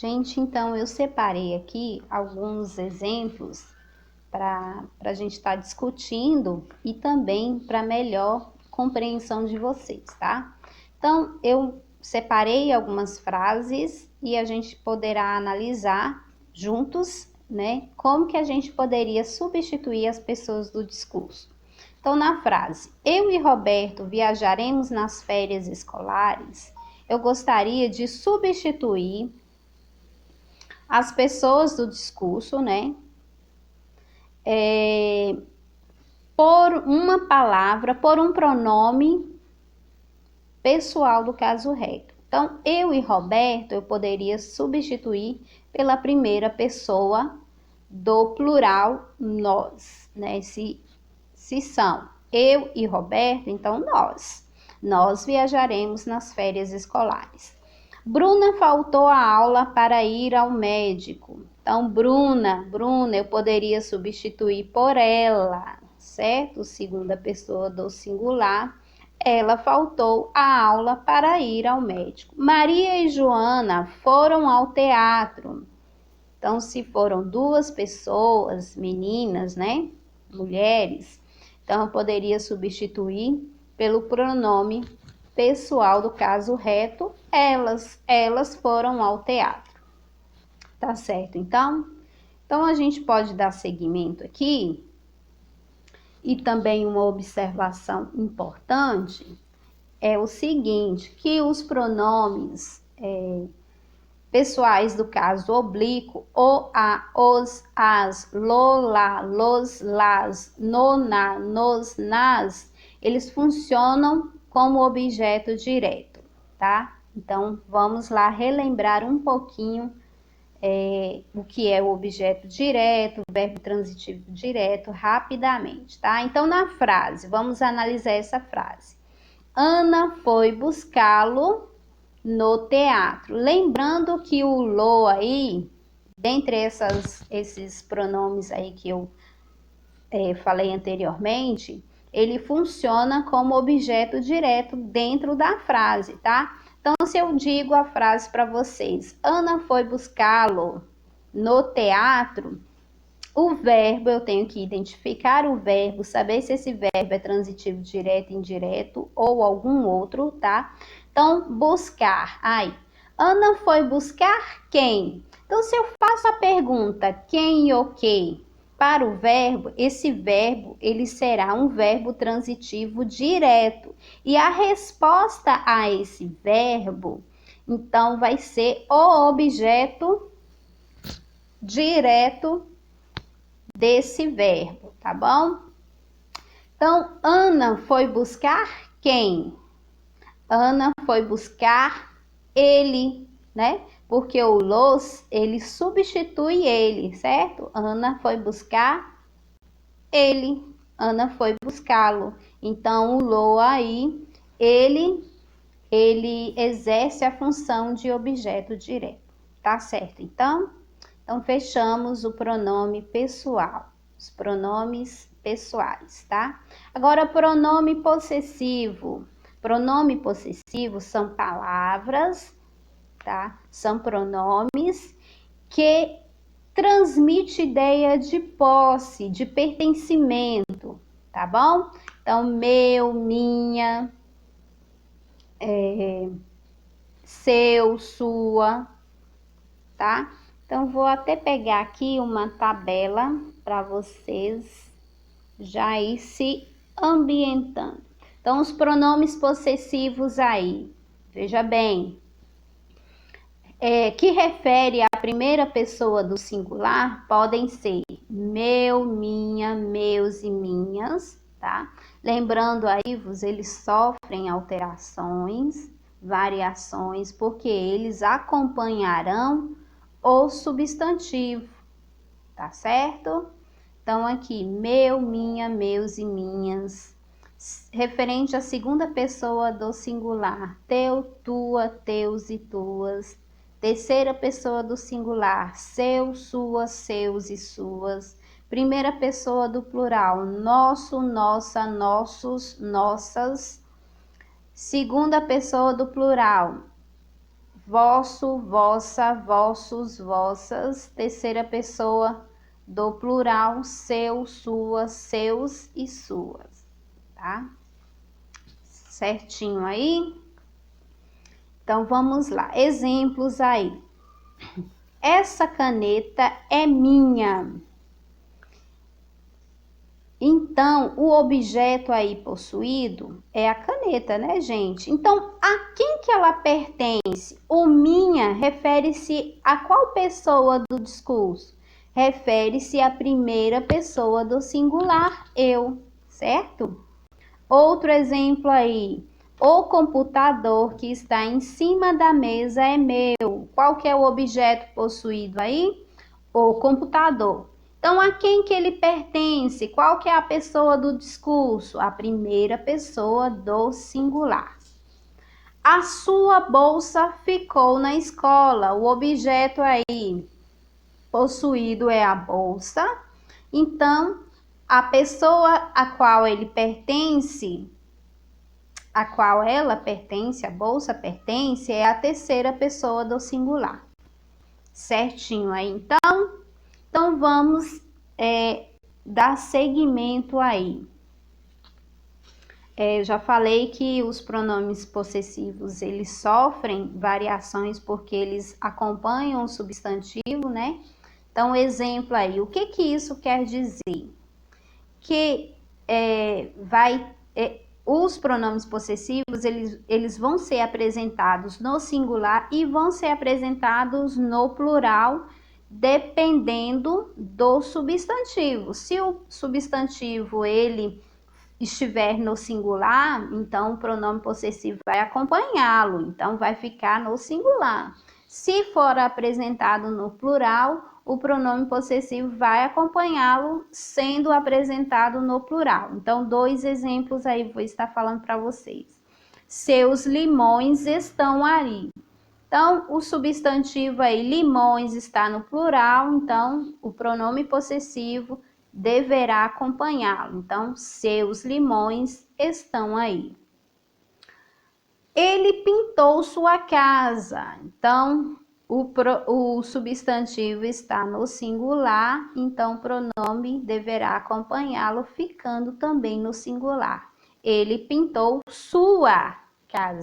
Gente, então eu separei aqui alguns exemplos para a gente estar discutindo e também para melhor compreensão de vocês, tá? Então, eu separei algumas frases e a gente poderá analisar juntos, né, como que a gente poderia substituir as pessoas do discurso. Então, na frase, eu e Roberto viajaremos nas férias escolares, eu gostaria de substituir as pessoas do discurso, né, por uma palavra, por um pronome pessoal do caso reto. Então, eu e Roberto, eu poderia substituir pela primeira pessoa do plural nós, né? Se são eu e Roberto, então nós. Nós viajaremos nas férias escolares. Bruna faltou a aula para ir ao médico. Então, Bruna, eu poderia substituir por ela, certo? Segunda pessoa do singular. Ela faltou a aula para ir ao médico. Maria e Joana foram ao teatro. Então, se foram duas pessoas, meninas, né? Mulheres, então eu poderia substituir pelo pronome pessoal do caso reto, elas foram ao teatro. Tá certo, então? Então, a gente pode dar seguimento aqui. E também uma observação importante é o seguinte, que os pronomes pessoais do caso oblíquo, o, a, os, as, lo, la, los, las, no, na, nos, nas, eles funcionam como objeto direto, tá? Então, vamos lá relembrar um pouquinho o que é o objeto direto, o verbo transitivo direto, rapidamente, tá? Então, na frase, vamos analisar essa frase. Ana foi buscá-lo no teatro. Lembrando que o lo aí, dentre esses pronomes aí que eu falei anteriormente, ele funciona como objeto direto dentro da frase, tá? Então, se eu digo a frase para vocês, Ana foi buscá-lo no teatro, o verbo, eu tenho que identificar o verbo, saber se esse verbo é transitivo direto, indireto ou algum outro, tá? Então, buscar. Aí, Ana foi buscar quem? Então, se eu faço a pergunta quem e o que para o verbo, esse verbo, ele será um verbo transitivo direto. E a resposta a esse verbo, então, vai ser o objeto direto desse verbo, tá bom? Então, Ana foi buscar quem? Ana foi buscar ele, né? Porque o los, ele substitui ele, certo? Ana foi buscar ele. Ana foi buscá-lo. Então, o lo aí, ele exerce a função de objeto direto, tá certo? Então, fechamos o pronome pessoal, os pronomes pessoais, tá? Agora, pronome possessivo. Pronome possessivo são palavras, tá? São pronomes que transmitem ideia de posse, de pertencimento, tá bom? Então, meu, minha, seu, sua, tá? Então, vou até pegar aqui uma tabela para vocês já ir se ambientando. Então, os pronomes possessivos aí, veja bem, que refere à primeira pessoa do singular, podem ser meu, minha, meus e minhas, tá? Lembrando aí, eles sofrem alterações, variações, porque eles acompanharão o substantivo, tá certo? Então, aqui, meu, minha, meus e minhas. Referente à segunda pessoa do singular, teu, tua, teus e tuas. Terceira pessoa do singular, seu, sua, seus e suas. Primeira pessoa do plural, nosso, nossa, nossos, nossas. Segunda pessoa do plural, vosso, vossa, vossos, vossas, terceira pessoa do plural, seu, sua, seus e suas, tá? Certinho aí? Então vamos lá, exemplos aí. Essa caneta é minha. Então, o objeto aí possuído é a caneta, né, gente? Então, a quem que ela pertence? O minha refere-se a qual pessoa do discurso? Refere-se à primeira pessoa do singular, eu, certo? Outro exemplo aí. O computador que está em cima da mesa é meu. Qual que é o objeto possuído aí? O computador. Então, a quem que ele pertence? Qual que é a pessoa do discurso? A primeira pessoa do singular. A sua bolsa ficou na escola. O objeto aí possuído é a bolsa. Então, a pessoa a qual ele pertence, a qual ela pertence, a bolsa pertence, é a terceira pessoa do singular. Certinho aí, então vamos dar seguimento aí. Eu já falei que os pronomes possessivos, eles sofrem variações porque eles acompanham o substantivo, né? Então, exemplo aí, o que que isso quer dizer? Que os pronomes possessivos, eles vão ser apresentados no singular e vão ser apresentados no plural, dependendo do substantivo. Se o substantivo ele estiver no singular, então o pronome possessivo vai acompanhá-lo, então vai ficar no singular. Se for apresentado no plural, o pronome possessivo vai acompanhá-lo, sendo apresentado no plural. Então, dois exemplos aí vou estar falando para vocês. Seus limões estão aí. Então, o substantivo aí, limões, está no plural, então o pronome possessivo deverá acompanhá-lo. Então, seus limões estão aí. Ele pintou sua casa. Então, o substantivo está no singular, então o pronome deverá acompanhá-lo, ficando também no singular. Ele pintou sua casa.